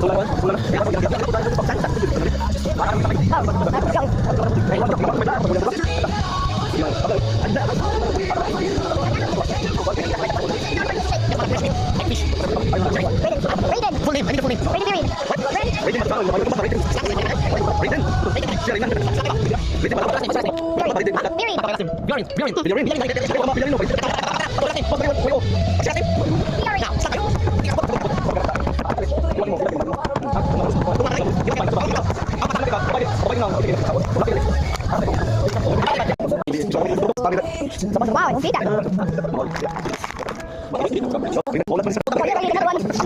Full name, I need a full name. Wow, ang kita. Ano ba ito?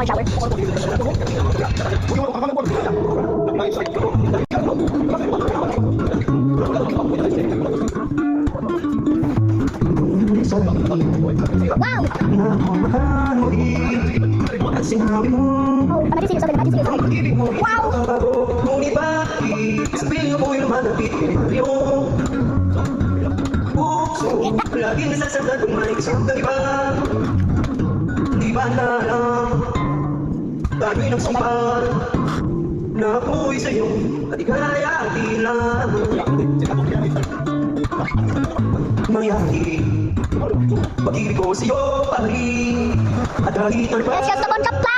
Shower? Wow! Wow! Ngunit bakit sabihin mo'y lumalapit kayo? Puso, laging nasasagad kung may isang iba. Di ba na lang tayo'y nagsumpah na ako'y sa'yo at ika'y akin lang. Mayari pag-ibig ko sa'yo pa rin at kahit ano pa.